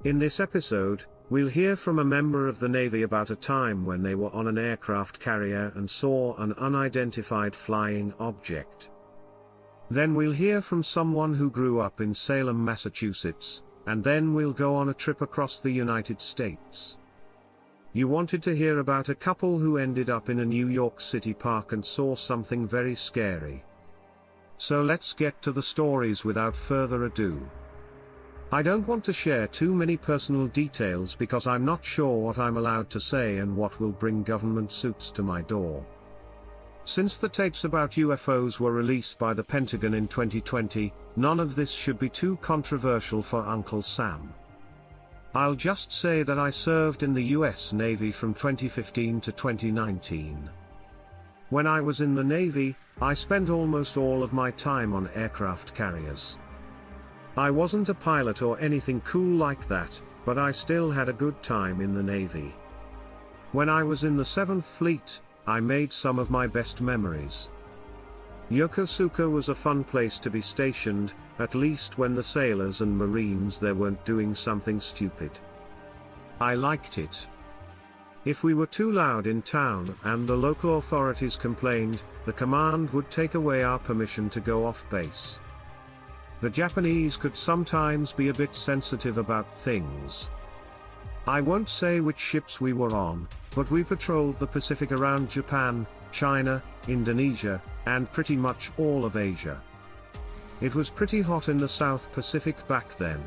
In this episode, we'll hear from a member of the Navy about a time when they were on an aircraft carrier and saw an unidentified flying object. Then we'll hear from someone who grew up in Salem, Massachusetts, and then we'll go on a trip across the United States. You wanted to hear about a couple who ended up in a New York City park and saw something very scary. So let's get to the stories without further ado. I don't want to share too many personal details because I'm not sure what I'm allowed to say and what will bring government suits to my door. Since the tapes about UFOs were released by the Pentagon in 2020, none of this should be too controversial for Uncle Sam. I'll just say that I served in the US Navy from 2015 to 2019. When I was in the Navy, I spent almost all of my time on aircraft carriers. I wasn't a pilot or anything cool like that, but I still had a good time in the Navy. When I was in the 7th Fleet, I made some of my best memories. Yokosuka was a fun place to be stationed, at least when the sailors and Marines there weren't doing something stupid. I liked it. If we were too loud in town and the local authorities complained, the command would take away our permission to go off base. The Japanese could sometimes be a bit sensitive about things. I won't say which ships we were on, but we patrolled the Pacific around Japan, China, Indonesia, and pretty much all of Asia. It was pretty hot in the South Pacific back then.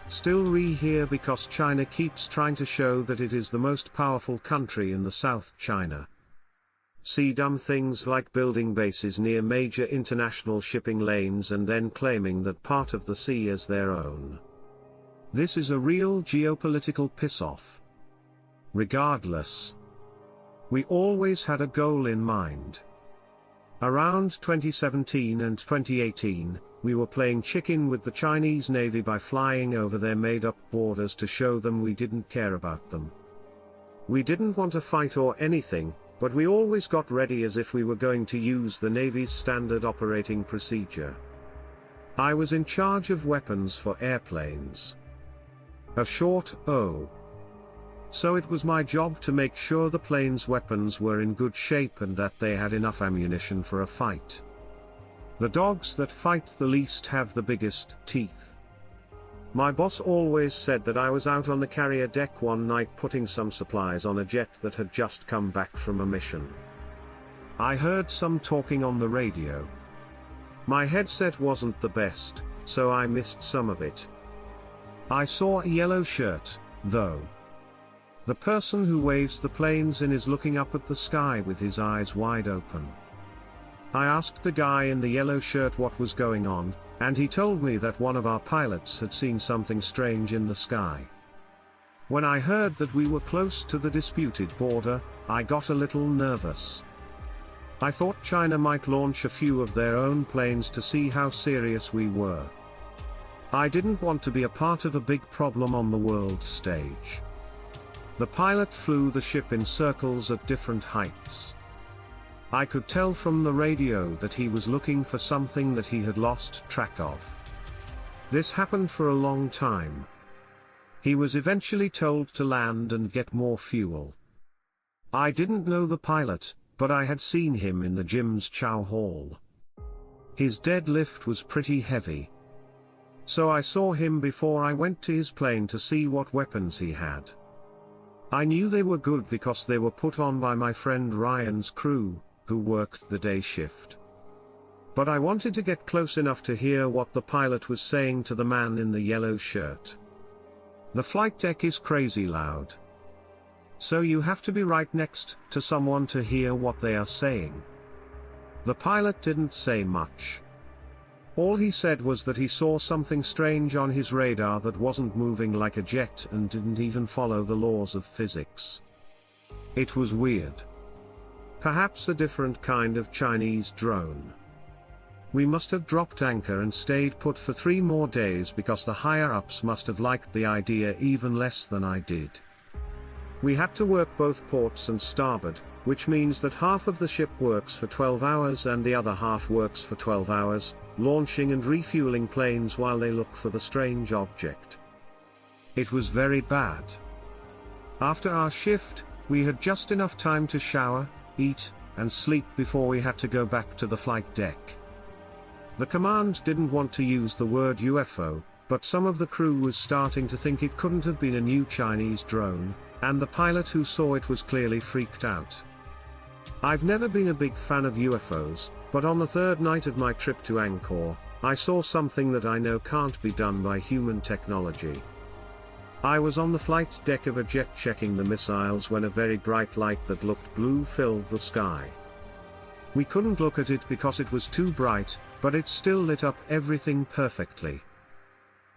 Still here because China keeps trying to show that it is the most powerful country in the South China. See dumb things like building bases near major international shipping lanes and then claiming that part of the sea is their own. This is a real geopolitical piss-off. Regardless, we always had a goal in mind. Around 2017 and 2018, we were playing chicken with the Chinese Navy by flying over their made-up borders to show them we didn't care about them. We didn't want to fight or anything, but we always got ready as if we were going to use the Navy's standard operating procedure. I was in charge of weapons for airplanes. A short O. So it was my job to make sure the plane's weapons were in good shape and that they had enough ammunition for a fight. The dogs that fight the least have the biggest teeth. My boss always said that I was out on the carrier deck one night putting some supplies on a jet that had just come back from a mission. I heard some talking on the radio. My headset wasn't the best, so I missed some of it. I saw a yellow shirt, though. The person who waves the planes in is looking up at the sky with his eyes wide open. I asked the guy in the yellow shirt what was going on, and he told me that one of our pilots had seen something strange in the sky. When I heard that we were close to the disputed border, I got a little nervous. I thought China might launch a few of their own planes to see how serious we were. I didn't want to be a part of a big problem on the world stage. The pilot flew the ship in circles at different heights. I could tell from the radio that he was looking for something that he had lost track of. This happened for a long time. He was eventually told to land and get more fuel. I didn't know the pilot, but I had seen him in the gym's chow hall. His deadlift was pretty heavy. So I saw him before I went to his plane to see what weapons he had. I knew they were good because they were put on by my friend Ryan's crew, who worked the day shift. But I wanted to get close enough to hear what the pilot was saying to the man in the yellow shirt. The flight deck is crazy loud. So you have to be right next to someone to hear what they are saying. The pilot didn't say much. All he said was that he saw something strange on his radar that wasn't moving like a jet and didn't even follow the laws of physics. It was weird. Perhaps a different kind of Chinese drone. We must have dropped anchor and stayed put for 3 more days because the higher-ups must have liked the idea even less than I did. We had to work both ports and starboard, which means that half of the ship works for 12 hours and the other half works for 12 hours, launching and refueling planes while they look for the strange object. It was very bad. After our shift, we had just enough time to shower, eat, and sleep before we had to go back to the flight deck. The command didn't want to use the word UFO, but some of the crew was starting to think it couldn't have been a new Chinese drone, and the pilot who saw it was clearly freaked out. I've never been a big fan of UFOs, but on the third night of my trip to Angkor, I saw something that I know can't be done by human technology. I was on the flight deck of a jet checking the missiles when a very bright light that looked blue filled the sky. We couldn't look at it because it was too bright, but it still lit up everything perfectly.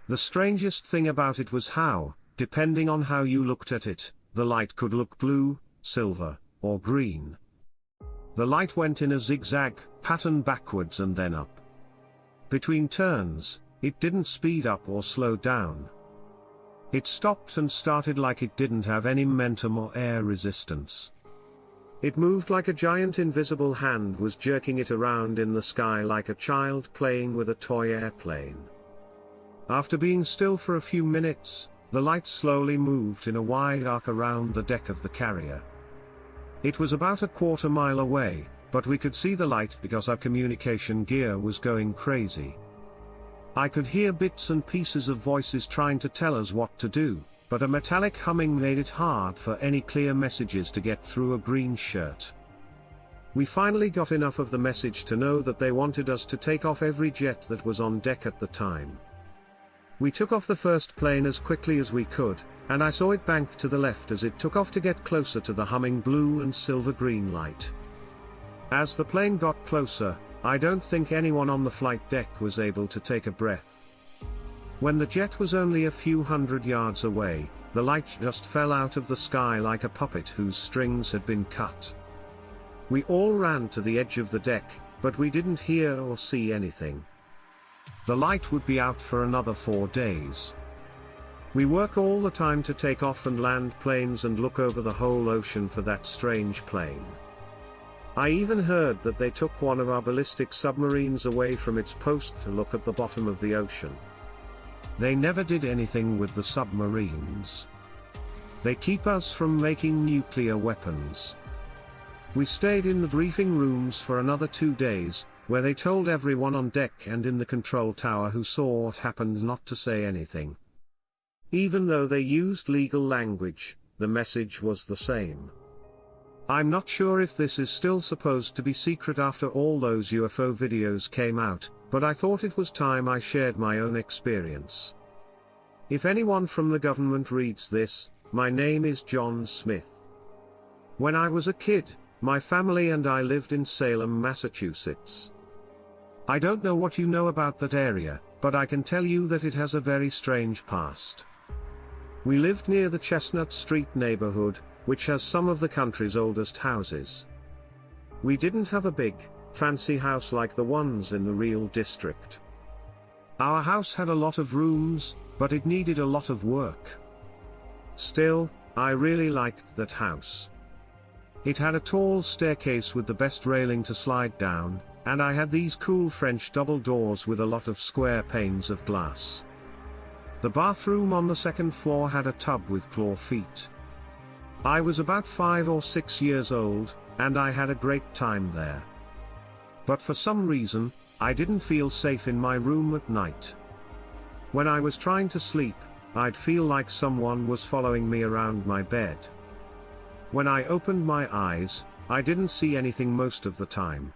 The strangest thing about it was how, depending on how you looked at it, the light could look blue, silver, or green. The light went in a zigzag pattern backwards and then up. Between turns, it didn't speed up or slow down. It stopped and started like it didn't have any momentum or air resistance. It moved like a giant invisible hand was jerking it around in the sky like a child playing with a toy airplane. After being still for a few minutes, the light slowly moved in a wide arc around the deck of the carrier. It was about a quarter mile away, but we could see the light because our communication gear was going crazy. I could hear bits and pieces of voices trying to tell us what to do, but a metallic humming made it hard for any clear messages to get through a green shirt. We finally got enough of the message to know that they wanted us to take off every jet that was on deck at the time. We took off the first plane as quickly as we could, and I saw it bank to the left as it took off to get closer to the humming blue and silver-green light. As the plane got closer, I don't think anyone on the flight deck was able to take a breath. When the jet was only a few hundred yards away, the light just fell out of the sky like a puppet whose strings had been cut. We all ran to the edge of the deck, but we didn't hear or see anything. The light would be out for another 4 days. We work all the time to take off and land planes and look over the whole ocean for that strange plane. I even heard that they took one of our ballistic submarines away from its post to look at the bottom of the ocean. They never did anything with the submarines. They keep us from making nuclear weapons. We stayed in the briefing rooms for another 2 days, where they told everyone on deck and in the control tower who saw what happened not to say anything. Even though they used legal language, the message was the same. I'm not sure if this is still supposed to be secret after all those UFO videos came out, but I thought it was time I shared my own experience. If anyone from the government reads this, my name is John Smith. When I was a kid, my family and I lived in Salem, Massachusetts. I don't know what you know about that area, but I can tell you that it has a very strange past. We lived near the Chestnut Street neighborhood, which has some of the country's oldest houses. We didn't have a big, fancy house like the ones in the real district. Our house had a lot of rooms, but it needed a lot of work. Still, I really liked that house. It had a tall staircase with the best railing to slide down, and I had these cool French double doors with a lot of square panes of glass. The bathroom on the second floor had a tub with claw feet. I was about 5 or 6 years old, and I had a great time there. But for some reason, I didn't feel safe in my room at night. When I was trying to sleep, I'd feel like someone was following me around my bed. When I opened my eyes, I didn't see anything most of the time.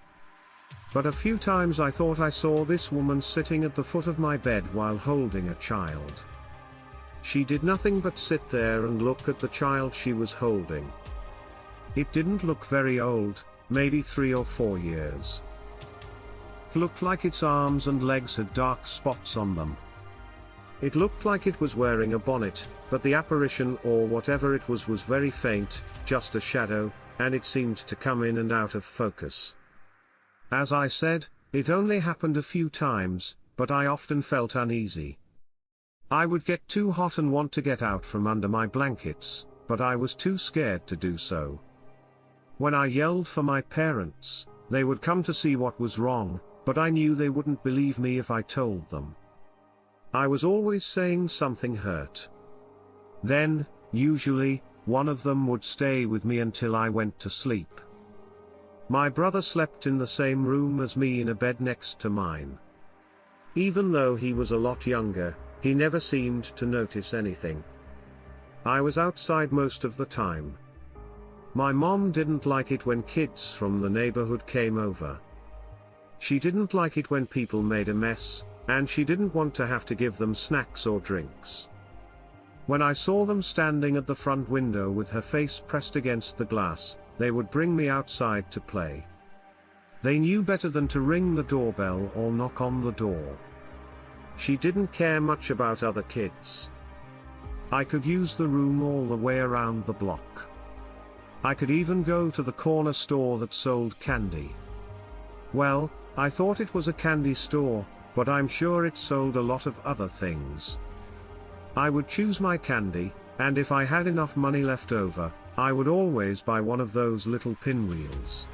But a few times I thought I saw this woman sitting at the foot of my bed while holding a child. She did nothing but sit there and look at the child she was holding. It didn't look very old, maybe 3 or 4 years. It looked like its arms and legs had dark spots on them. It looked like it was wearing a bonnet, but the apparition or whatever it was very faint, just a shadow, and it seemed to come in and out of focus. As I said, it only happened a few times, but I often felt uneasy. I would get too hot and want to get out from under my blankets, but I was too scared to do so. When I yelled for my parents, they would come to see what was wrong, but I knew they wouldn't believe me if I told them. I was always saying something hurt. Then, usually, one of them would stay with me until I went to sleep. My brother slept in the same room as me in a bed next to mine. Even though he was a lot younger, he never seemed to notice anything. I was outside most of the time. My mom didn't like it when kids from the neighborhood came over. She didn't like it when people made a mess, and she didn't want to have to give them snacks or drinks. When I saw them standing at the front window with her face pressed against the glass, they would bring me outside to play. They knew better than to ring the doorbell or knock on the door. She didn't care much about other kids. I could use the room all the way around the block. I could even go to the corner store that sold candy. Well, I thought it was a candy store, but I'm sure it sold a lot of other things. I would choose my candy, and if I had enough money left over, I would always buy one of those little pinwheels.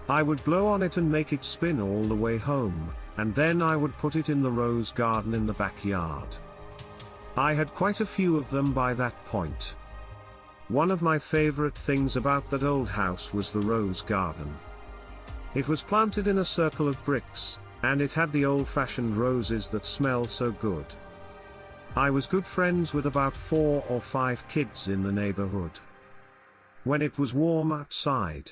I would blow on it and make it spin all the way home, and then I would put it in the rose garden in the backyard. I had quite a few of them by that point. One of my favorite things about that old house was the rose garden. It was planted in a circle of bricks, and it had the old-fashioned roses that smell so good. I was good friends with about 4 or 5 kids in the neighborhood. When it was warm outside,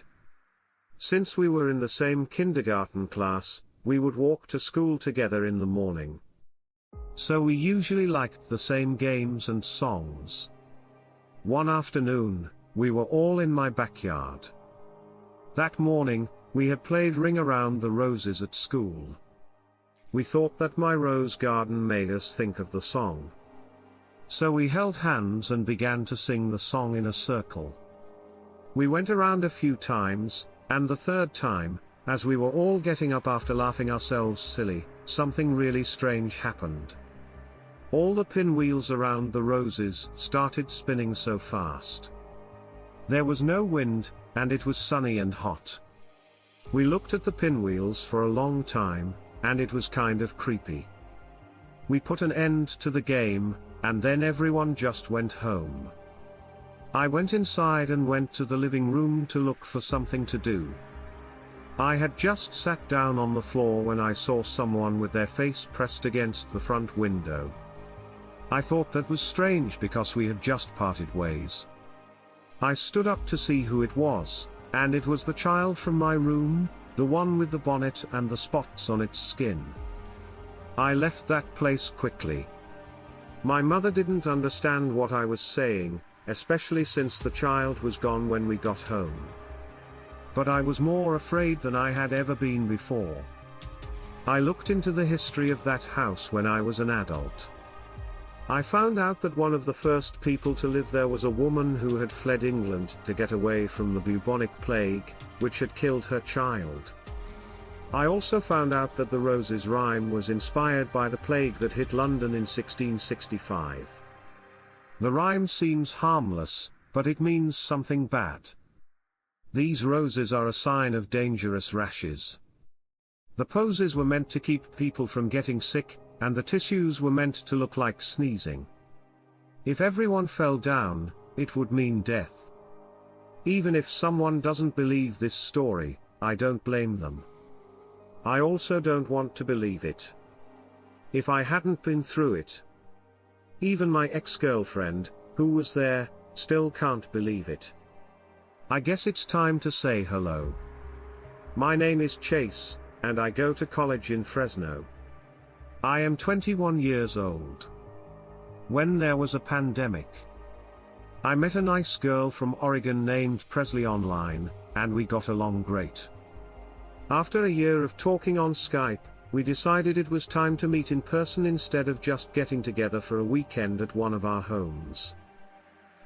since we were in the same kindergarten class, we would walk to school together in the morning. So we usually liked the same games and songs. One afternoon, we were all in my backyard. That morning, we had played Ring Around the Roses at school. We thought that my rose garden made us think of the song. So we held hands and began to sing the song in a circle. We went around a few times, and the third time, as we were all getting up after laughing ourselves silly, something really strange happened. All the pinwheels around the roses started spinning so fast. There was no wind, and it was sunny and hot. We looked at the pinwheels for a long time, and it was kind of creepy. We put an end to the game, and then everyone just went home. I went inside and went to the living room to look for something to do. I had just sat down on the floor when I saw someone with their face pressed against the front window. I thought that was strange because we had just parted ways. I stood up to see who it was, and it was the child from my room, the one with the bonnet and the spots on its skin. I left that place quickly. My mother didn't understand what I was saying, especially since the child was gone when we got home. But I was more afraid than I had ever been before. I looked into the history of that house when I was an adult. I found out that one of the first people to live there was a woman who had fled England to get away from the bubonic plague, which had killed her child. I also found out that the Roses rhyme was inspired by the plague that hit London in 1665. The rhyme seems harmless, but it means something bad. These roses are a sign of dangerous rashes. The posies were meant to keep people from getting sick, and the tissues were meant to look like sneezing. If everyone fell down, it would mean death. Even if someone doesn't believe this story, I don't blame them. I also don't want to believe it. If I hadn't been through it. Even my ex-girlfriend, who was there, still can't believe it. I guess it's time to say hello. My name is Chase, and I go to college in Fresno. I am 21 years old. When there was a pandemic, I met a nice girl from Oregon named Presley online, and we got along great. After a year of talking on Skype, we decided it was time to meet in person instead of just getting together for a weekend at one of our homes.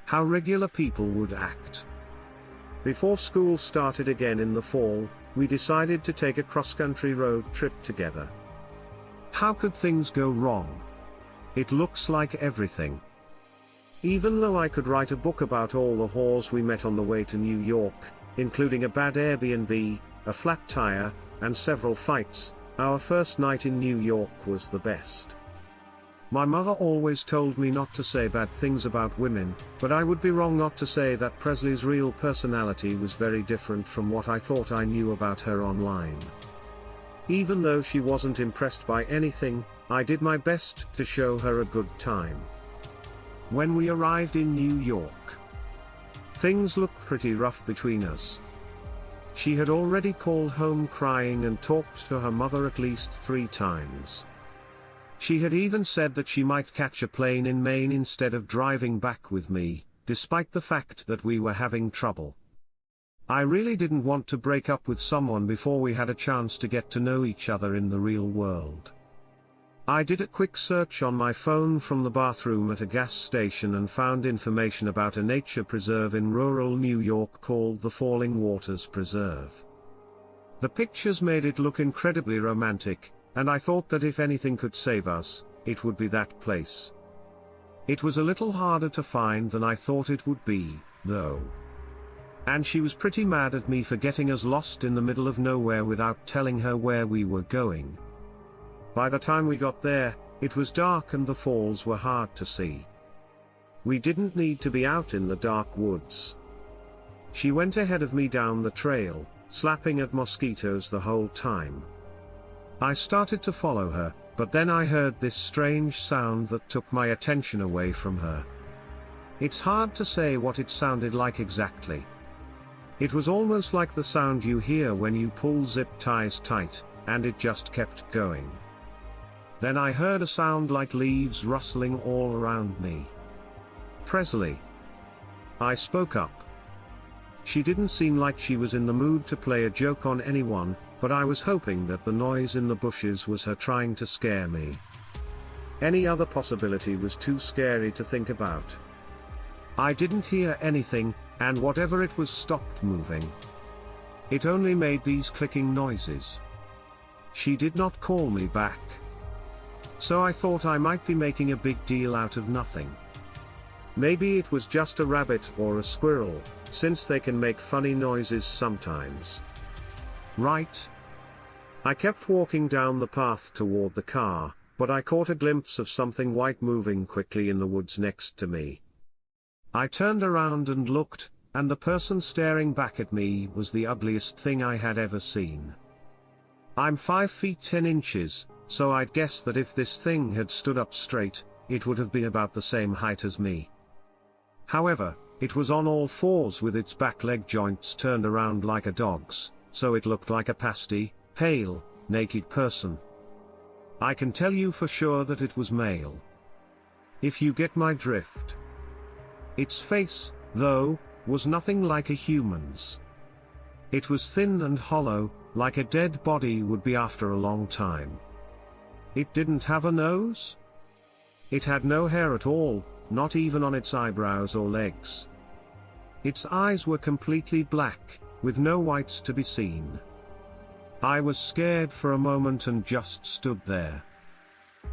How regular people would act. Before school started again in the fall, we decided to take a cross-country road trip together. How could things go wrong? It looks like everything. Even though I could write a book about all the whores we met on the way to New York, including a bad Airbnb, a flat tire, and several fights, our first night in New York was the best. My mother always told me not to say bad things about women, but I would be wrong not to say that Presley's real personality was very different from what I thought I knew about her online. Even though she wasn't impressed by anything, I did my best to show her a good time. When we arrived in New York, things looked pretty rough between us. She had already called home crying and talked to her mother at least 3 times. She had even said that she might catch a plane in Maine instead of driving back with me, despite the fact that we were having trouble. I really didn't want to break up with someone before we had a chance to get to know each other in the real world. I did a quick search on my phone from the bathroom at a gas station and found information about a nature preserve in rural New York called the Falling Waters Preserve. The pictures made it look incredibly romantic, and I thought that if anything could save us, it would be that place. It was a little harder to find than I thought it would be, though. And she was pretty mad at me for getting us lost in the middle of nowhere without telling her where we were going. By the time we got there, it was dark and the falls were hard to see. We didn't need to be out in the dark woods. She went ahead of me down the trail, slapping at mosquitoes the whole time. I started to follow her, but then I heard this strange sound that took my attention away from her. It's hard to say what it sounded like exactly. It was almost like the sound you hear when you pull zip ties tight, and it just kept going. Then I heard a sound like leaves rustling all around me. "Presley." I spoke up. She didn't seem like she was in the mood to play a joke on anyone, but I was hoping that the noise in the bushes was her trying to scare me. Any other possibility was too scary to think about. I didn't hear anything, and whatever it was stopped moving. It only made these clicking noises. She did not call me back. So I thought I might be making a big deal out of nothing. Maybe it was just a rabbit or a squirrel, since they can make funny noises sometimes. Right? I kept walking down the path toward the car, but I caught a glimpse of something white moving quickly in the woods next to me. I turned around and looked, and the person staring back at me was the ugliest thing I had ever seen. I'm 5 feet 10 inches, so I'd guess that if this thing had stood up straight, it would have been about the same height as me. However, it was on all fours with its back leg joints turned around like a dog's, so it looked like a pasty, pale, naked person. I can tell you for sure that it was male. If you get my drift. Its face, though, was nothing like a human's. It was thin and hollow, like a dead body would be after a long time. It didn't have a nose. It had no hair at all, not even on its eyebrows or legs. Its eyes were completely black, with no whites to be seen. I was scared for a moment and just stood there.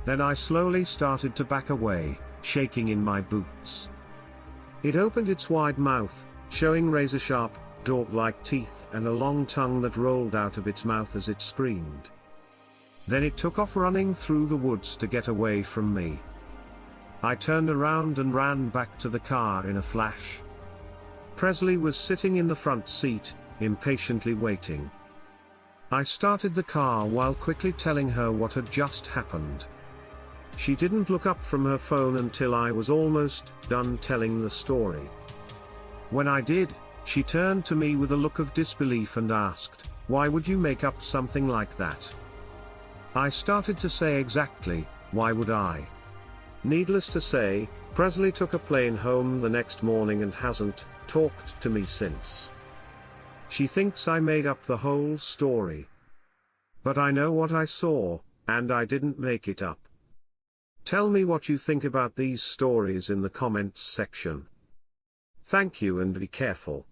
Then I slowly started to back away, shaking in my boots. It opened its wide mouth, showing razor-sharp, dog-like teeth and a long tongue that rolled out of its mouth as it screamed. Then it took off running through the woods to get away from me. I turned around and ran back to the car in a flash. Presley was sitting in the front seat, impatiently waiting. I started the car while quickly telling her what had just happened. She didn't look up from her phone until I was almost done telling the story. When I did, she turned to me with a look of disbelief and asked, "Why would you make up something like that?" I started to say exactly, why would I? Needless to say, Presley took a plane home the next morning and hasn't talked to me since. She thinks I made up the whole story. But I know what I saw, and I didn't make it up. Tell me what you think about these stories in the comments section. Thank you and be careful.